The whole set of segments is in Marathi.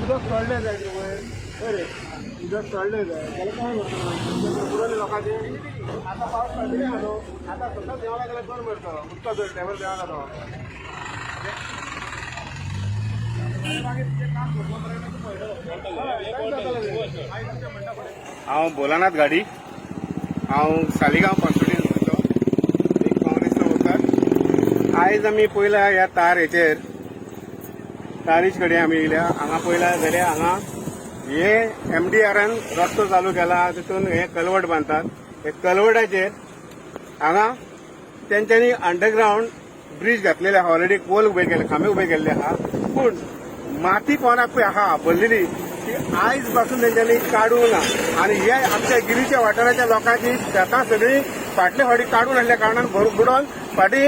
उदक चढले जाय उदक चढले जाय त्याला काय म्हणतात पुरवले लोकांचे आता पाऊस पडले न्हू आता स्वतः देवाला गेल्यार बरं मिळतं उदक टॅबल देवा लागलो हांव भोलानाथ गाडी हांव सालिगांव कॉन्स्टिट्युएंसी वयलो एक काँग्रेसचो वोटर आयज आमी पयला ह्या तारीच कडेन आमी येयल्या हांगा पयला जाल्यार हांगा हे MDRन रस्तो चालू केला तितून हे कलवट बांदतात हे कलवटाचेर हांगा तेंच्यांनी अंडरग्राउंड ब्रिज घातलेले आहा ऑलरेडी पोल उबे केले खांबे उबे केल्ले आहा पूण माती पोंदाक पळय आहा भरलेली ती आयज पासून तेंच्यांनी काडूंक ना आनी हे आमच्या गिरीच्या वाठाराच्या लोकांची शेतां सगळीं फाटले फावटी काडून हाडल्या कारणान बुडोवन फाटी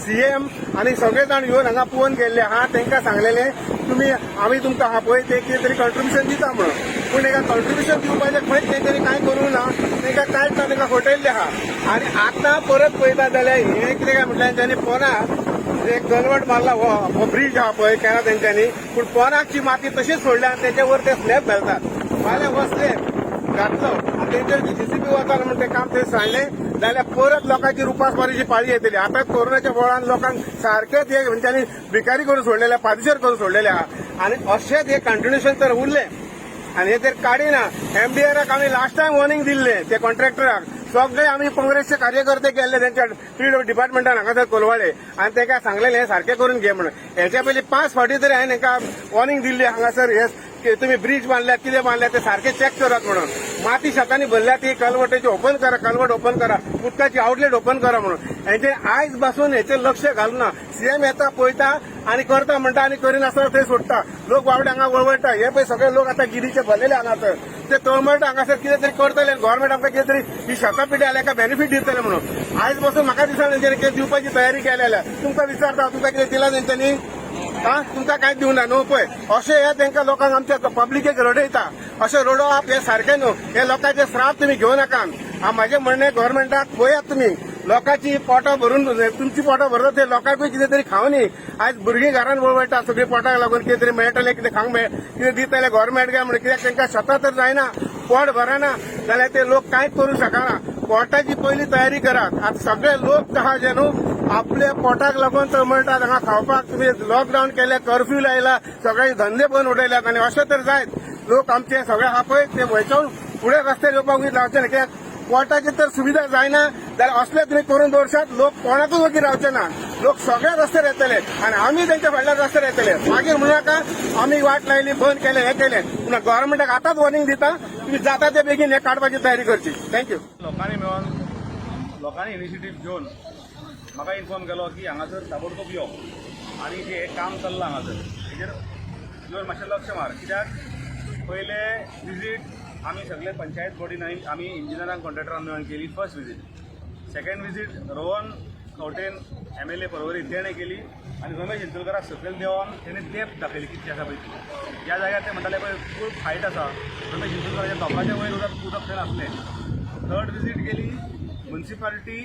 CM आनी सगळे जाण येवन हांगा पळोवन गेल्ले आहा तांकां सांगलेले तुमी आमी तुमकां आहा पळय ते कितें तरी कंट्रिब्युशन दिता म्हणून पूण तांकां कंट्रिब्युशन दिवपाचें खंयच तेंच्यांनी कांय करूंक ना तांकां कांयच ना तांकां फटयल्ले आहा आनी आतां परत पळयता जाल्यार हे कितें काय म्हटल्यार तेंच्यांनी पोनाक एक गलवट मारला हो ब्रिज आहा पळय केला तेंच्यांनी पूण पोनाकची माती तशीच सोडल्या आनी तेच्या वर ते स्लॅब घालतात फाल्यां हो स्लॅब घातलो आनी तेंचेर JCB वतालो म्हण तें काम थंय सांडलें जाल्यार परत लोकांची उपासमारीची पाळी येतली आता कोरोनाच्या बोळान लोकांक सारकेच हे तेंच्यांनी भिकारी करून सोडलेले पादेशर करून सोडलेले आहा आनी अशेंच हे कंटिन्युएशन तर उरलें आनी हे तर काडिना MDRाक आमी लास्ट टायम वॉर्निंग दिल्लें ते कॉन्ट्रॅक्टराक सगळे आमी काँग्रेसचे कार्यकर्ते गेल्ले तेंच्या फील्ड डिपार्टमेंटान हांगासर कोलवाळे आनी तांकां सांगलेलें हे सारकें करून घे म्हणून हेच्या पयलीं 5 फावटी तरी हांवें तांकां वॉर्निंग दिल्ली हांगासर हे तुम्ही ब्रिज बांधल्यात कितें बांधल्यात ते सारखे चॅक करात म्हणून माती शेतांनी भरल्या ती कलवटाची ओपन करा कलवट ओपन करा उदकाची आउटलेट ओपन करा म्हणून हेंचे आयज पासून हेचेर लक्ष घालना CM येता पळयता आनी करता म्हणटा आनी करिनासतना थंय सोडटा लोक बावडे हांगा वळवळटा हे पळय सगळे लोक आतां गिरीचे भरलेले हांगासर ते तळमळटा हांगासर कितें तरी करतले गव्हर्नमेंट आमकां कितें तरी ही शेतां पिड्डी आल्या का बेनिफीट दितले म्हणून आयज पासून म्हाका दिसना तेंच्यांनी कितें दिवपाची तयारी केल्या तुमकां विचारता तुमकां कितें दिलां तेंच्यांनी तुमकां कांयच दिवना न्हू पळय अशें हे तांकां लोकांक आमच्या पब्लिकेक रडयता अशें रडोवप हे सारकें न्हू हे लोकांचे श्राप तुमी घेवं नाका म्हाजें म्हणणें गव्हर्नमेंटाक पळयात तुमी लोकांची पोटां भरून तुमची पोटां भरता ते लोकांकूय कितें तरी खावनी आयज भुरगीं घरान वळवळटा सगळीं पोटाक लागून कितें तरी मेळटलें कितें खावंक कितें दितले गव्हर्नमेंट काय म्हणून कित्याक तांकां शेतां तर जायना पोट भरना जाल्यार ते लोक कांयच करूंक शकना पोटाची पयली तयारी करात आतां सगळे लोक आहा जे न्हू आपल्या पोटाक लागून तळमळटात हांगा खावपाक तुमी लॉकडावन केले कर्फ्यू लायला सगळे धंदे बंद उडयल्यात आनी अशें तर जायत लोक आमचे सगळे आहा पळय ते वयच्यान फुडें रस्त्यार येवपाक लावचे ना कित्याक पोटाची तर सुविधा जायना जाल्यार असले तुमी करून दवरशात लोक कोणाकूच वगीर रावचे ना लोक सगळ्या रस्त्यार येतले आनी आमी तेंच्या फाटल्यान रस्त्यार येतले मागीर म्हणू नाका आमी वाट लायली बंद केले हे केले पूण गव्हर्नमेंटाक आतांच वॉर्निंग दिता तुमी जाता ते बेगीन हे काडपाची तयारी करची थँक्यू लोकांनी मेळोन लोकांनी इनिशिएटीव घेवन म्हाका इन्फॉर्म केलो की हांगासर ताबडतोब यो आनी हे काम चल्लां हांगासर हेजेर तुवें मातशें लक्ष मार कित्याक पयले विजीट आमी सगळे पंचायत बॉडीन आमी इंजिनियरांक कॉन्ट्रॅक्टरांक मेळून केली first visit second visit Rohan खंवटेन MLA परवरी तेणें केली आनी रमेश इंचोलकराक सकयल देंवन तेणें डेप्थ दाखयली कितली आसा पळय ह्या जाग्यार ते म्हणटाले पळय खूब हायट आसा रमेश इंचोलकराच्या तोपाच्या वयर उदक थंय नासलें थर्ड विजीट केली municipality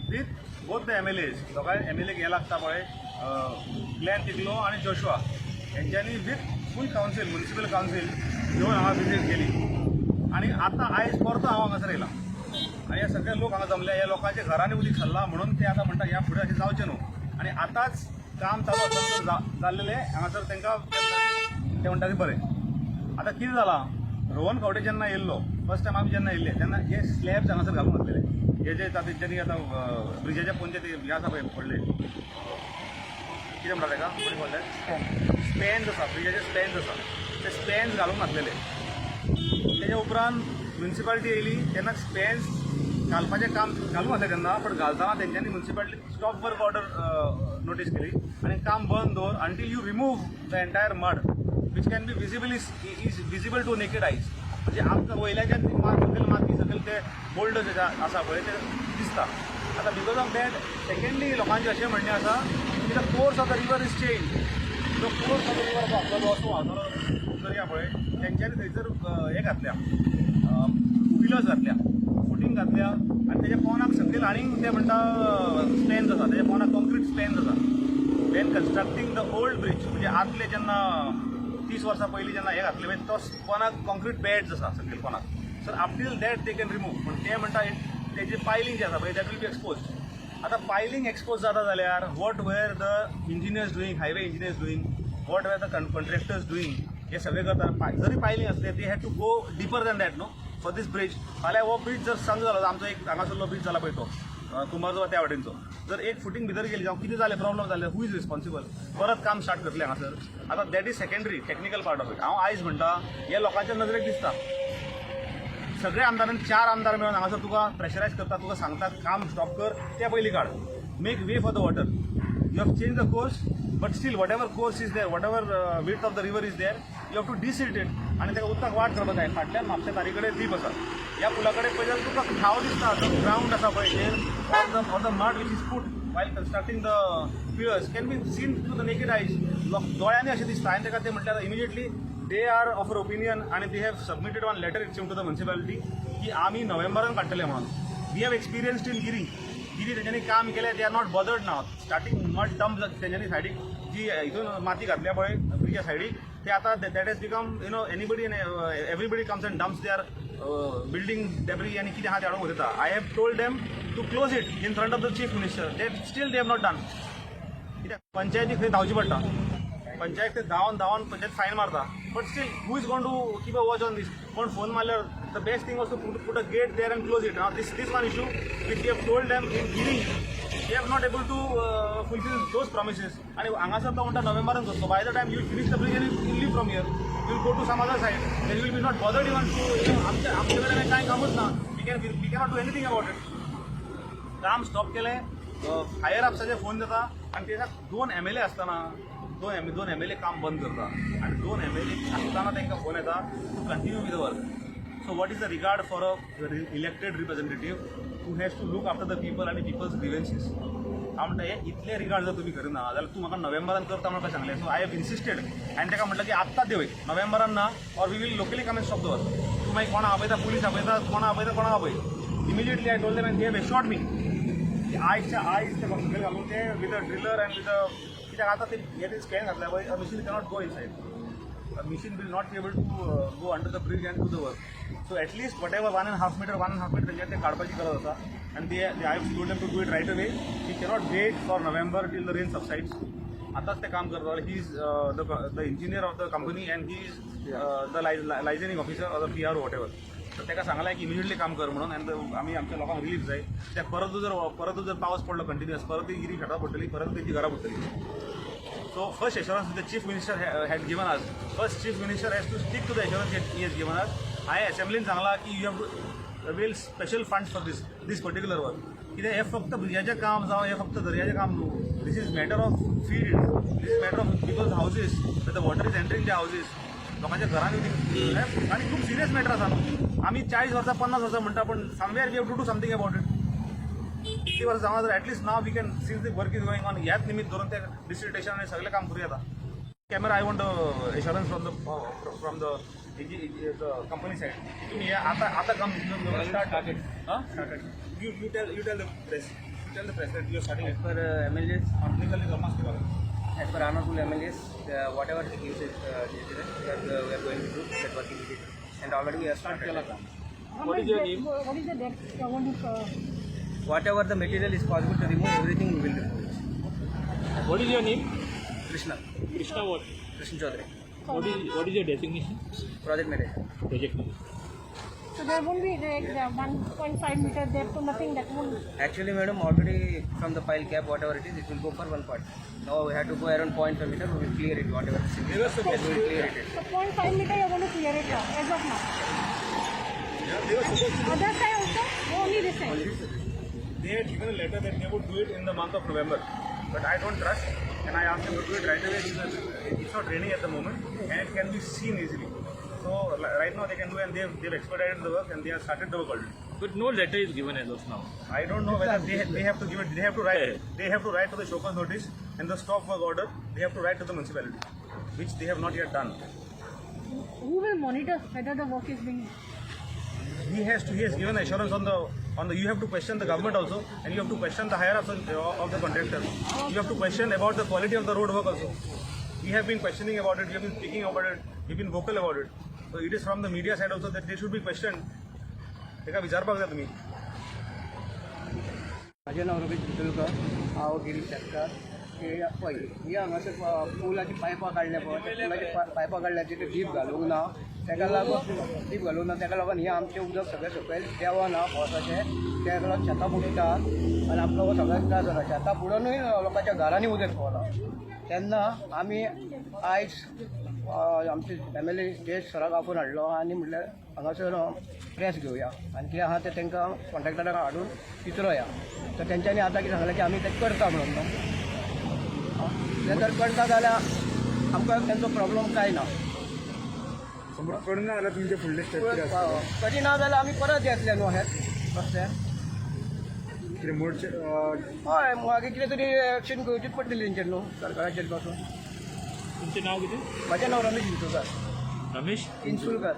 with both the MLAs दोगांय MLA हे लागता पळय ग्लेन तिगलो आनी जोशुआ हेंच्यांनी with full council municipal council घेवन हांगा विजीट केली आनी आतां आयज परतो हांव हांगासर येयला आनी हे सगळे लोक हांगा जमले ह्या लोकांच्या घरांनी उदीक सरला म्हणून ते आतां म्हणटा ह्या फुडें अशें जावचें न्हू आनी आतांच काम चालू आसतना जाल्लेलें हांगासर तांकां ते म्हणटा तें बरें आतां कितें जालां रोहन खंवटे जेन्ना येयल्लो फर्स्ट टायम आमी जेन्ना येयल्ले तेन्ना हे स्लॅब्स हांगासर घालून घातलेले हे जे तेंच्यांनी आतां ब्रिजाच्या पोंदचे ते हे आसा पळय पडले कितें म्हणटा ताका बरें पडले स्पॅन्स आसा ब्रिजाचे स्पॅन्स आसा ते स्पॅन्स घालून घातलेले तेज्या उपरांत म्युनिसिपालिटी येयली तेन्ना स्पॅन्स घालपाचें काम घालून घातलें तेन्ना पण घालतना तेंच्यांनी municipality stop work order notice केली आनी काम बंद दवर until you remove the entire mud which can be visible is visible to naked eyes म्हणजे आमकां वयल्याच्यान माती सकयल ते बोल्डर्स आसा पळय ते दिसता. आतां बिकॉज ऑफ दॅट सेकंडली लोकांचें अशें म्हणणें आसा की the course of the river is change. जो कोर्स ऑफ द रिवर आसा जो वचूं दर्या पळय तेंच्यांनी थंयसर हें घातल्या पिलर्स घातल्या, फुटींग घातल्या आनी तेज्या पोंदाक सकयल आनीक ते म्हणटा स्पॅन्स आसा, तेज्या पोंदाक कॉन्क्रीट स्पॅन्स आसा. देन कन्स्ट्रक्टींग द ओल्ड ब्रिज म्हणजे आदले जेन्ना 30 वर्सां पयलीं जेन्ना हें घातलें तो पोंदाक कॉन्क्रीट बॅड्स आसा सकयल पोंदाक. Sir up till that they can remove. पूण ते म्हणटा तेजें पायलींग जें आसा पळय दॅट वील बी एक्सपोज. आतां पायलींग एक्सपोज जाता जाल्यार what were the engineers doing, highway engineers doing, what were the contractors doing, हे सगळे करता. जरी पायलींग असलें they had to go deeper than that no for this bridge. फाल्यां हो ब्रिज जर सांग जालो आमचो एक हांगासरलो ब्रिज जाला पळय तो कुंभारचो त्या वाटेनचो, जर एक फुटींग भितर गेली जावं कितें जालें प्रॉब्लम जालें हू इज रिस्पॉन्सिबल. परत काम स्टार्ट करतलें हांगासर. आतां that is secondary technical part of it. हांव आयज म्हणटा हे लोकांच्या नजरेक दिसता सगळे आमदारांनी 4 आमदार मेळून हांगासर तुका प्रेशरायज करता, तुका सांगतात काम स्टॉप कर, त्या पयलीं काड. Make way for the water. You have change the course but still whatever course is there, whatever width of the river is there, you have to desilt it. आणि ताका उदकाक वाट करपाक जाय. फाटल्यान म्हापशा तारी कडेन दीप आसा. ह्या पुला कडेन पळय जाल्यार तुका ठाव दिसता जो ग्रावंड आसा पळय here on the mud which is put while constructing the pillars can be seen through the naked eyes. दोळ्यांनी अशें दिसता. आनी ताका ते म्हटल्यार immediately they are of opinion आणि they have submitted one letter it's to the municipality की आमी नोव्हेंबरान काडटले म्हणून. We have experienced in Guirim तेंच्यांनी काम केलें. They are not bothered now. Starting mud dump तेंच्यांनी सायडीक जी हितून माती घातल्या पळय ब्रिजा सायडीक ते आतां that has become you know anybody everybody comes and dumps their building debris आनी कितें आहा ते हाडून वयता. I have told them to close it in front of the chief minister. They still they have not done. कित्याक पंचायतीक थंय धांवची पडटा. पंचायत ते धांवन पंचायत फायन मारता. But still who is going to keep a watch on this. कोण फोन मारल्यार the best thing was to put a gate there and close it. Now this one issue which we have told them in Guirim they have not able to fulfil those promises. आणि हांगासर तो म्हणटा नोव्हेंबरान करतो. By the time you finish the bridge and you leave from here you will go to some other side. Then you will be not bothered even to आमचे कडेन कांय कामूच ना. We cannot do anything about it. काम स्टॉप केलें. हायर अपसाचे फोन जाता आनी तेच्या 2 MLA आसतना दोन MLA काम बंद करता आणि 2 MLA आसतना तांकां फोन येता to continue with the work. So what is the regard for a elected representative who has to look after the people आनी पिपल्स ग्रिव्हन्सीस. हांव म्हणटा हे इतले रिगार्ड जर तुमी करिना जाल्यार तूं म्हाका नोव्हेंबरान करता म्हाका सांगलें. सो आय हॅव इन्सिस्टेड आनी ताका म्हटलं की आत्ताच देवय नोव्हेंबरान ना or we will locally come and stop the work. तूं मागीर कोणा आपयता पुलीस आपयता कोणा आपय. Immediately I told them and they have assured me की आयजच्या आयज ते सकयल घालून ते with a driller and with a कित्याक आतां ते हे स्कॅन घातल्या पळय a machine cannot go inside. A machine will not be able to go under the bridge and to the work. So at least whatever 1.5 metre तेंचे ते काडपाची गरज आसा. आनी ते I have told them to do it right away. We cannot wait for November till the rain subsides. आतांच ते काम करता. He is the engineer of the company and he is the liaisoning officer or the PRO whatever. तर ताका सांगलां की इमिजिएटली काम कर म्हणून. आनी आमी आमच्या लोकांक रिलीफ जाय. त्या परत जर पावस पडलो कंटिन्युअस परत ती गिरी खेळटा पडटली परत तेची घरा पडटली. So first assurance the chief minister had given us. First chief minister has to stick to the assurance that he has given us. I assembly सांगला की you have to avail special funds for this particular work. कित्याक हे फक्त ब्रिजाचें काम जावं हे फक्त दर्याचें काम न्हू. This is matter of field. This is matter of people's houses. That the water is entering the houses. लोकांच्या घरांनी आनी खूब सिरियस मॅटर आसा न्हू. आमी 40 वर्सां 50 वर्सां म्हणटा पण somewhere we have to do something about it. किती वर्सां जावं जाल्यार at least now we can since the work is going on ह्याच निमित्त धरून ते डिस्ट्रिक्टेशन आनी सगळें काम करूं येता. Camera I want assurance from the company side. तुमी हे आतां काम start you tell the press that you are starting as per MLAs technically almost as per honorable MLAs whatever the use is that we are going to do that work immediately and already we have started. What is your name? What is the depth? Whatever the material is possible to remove, everything we will remove. What is your name? Krishna what? Krishna Chaudhary, What is your designation? project manager. Project manager. So there won't be like 1.5 meter depth or nothing that won't. Actually, madam, already from the pile cap, whatever it will go for one part. Now we have to go around 0.5 meter. We will clear it, whatever is in it. We will clear it. So 0.5 meter you're going to clear it now, as of now. Other side also, or only this side? They had given a letter that they would do it in the month of November, but I don't trust, and I asked them to do it right away because it's not raining at the moment and it can be seen easily. So right now they can do, and they've expedited the work and they have started the work already. But no letter is given as of now. I don't know whether they have to give it. They have to write to the show cause notice and the stop work order. They have to write to the municipality, which they have not yet done. Who will monitor whether the work is being? He has given assurance on the. You have to question the government also, and you have to question the higher ups of the contractor. You have to question about the quality of the road work also. We have been questioning about it. We have been speaking about it. We've been vocal about it. So it is from the media side also that they should be questioned. एका विचारपाक जाय तुम्ही. माझे नाव रमेश बितुलकर हांव गिरीश शेतकार पळय ही हांगासर पुलाची पायपां काडल्या पळय त्या पुलाची पायपां काडल्याची ते डीप घालूंक ना ताका लागून डीप घालूंक ना ताका लागून हे आमचें उदक सगळें सकयल देवना पावसाचें ताका लागून शेतां बुडटा आनी आमकां सगळ्याक त्रास जाता शेतां बुडोनूय लोकांच्या घरांनी उदक पावना तेन्ना आमी आयज आमची फॅमिली गेस्ट सराक आपोवन हाडलो आनी म्हटल्यार हांगासर प्रेस घेवया आनी कितें आहा तें तांकां कॉन्ट्रॅक्टराक हाडून विचारया तर तेंच्यांनी आतां कितें सांगलें की आमी तें करता म्हणून तें जर करता जाल्यार आमकां तेंचो प्रॉब्लम कांय ना करना जाल्यार तुमचे फुडले स्टेप करिना जाल्यार आमी परत येतले न्हू हे रस्त्यान कितें मोडचे हय मागीर कितें तरी एक्शन घेवचीच पडटली तेंचेर न्हू सरकाराचेर पासून तुमचें नाव कितें? म्हजें नांव रमेश बितुलकर रमेश इन्सुलकर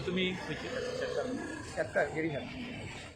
तुम्ही शेतकार गिरीश शेतकार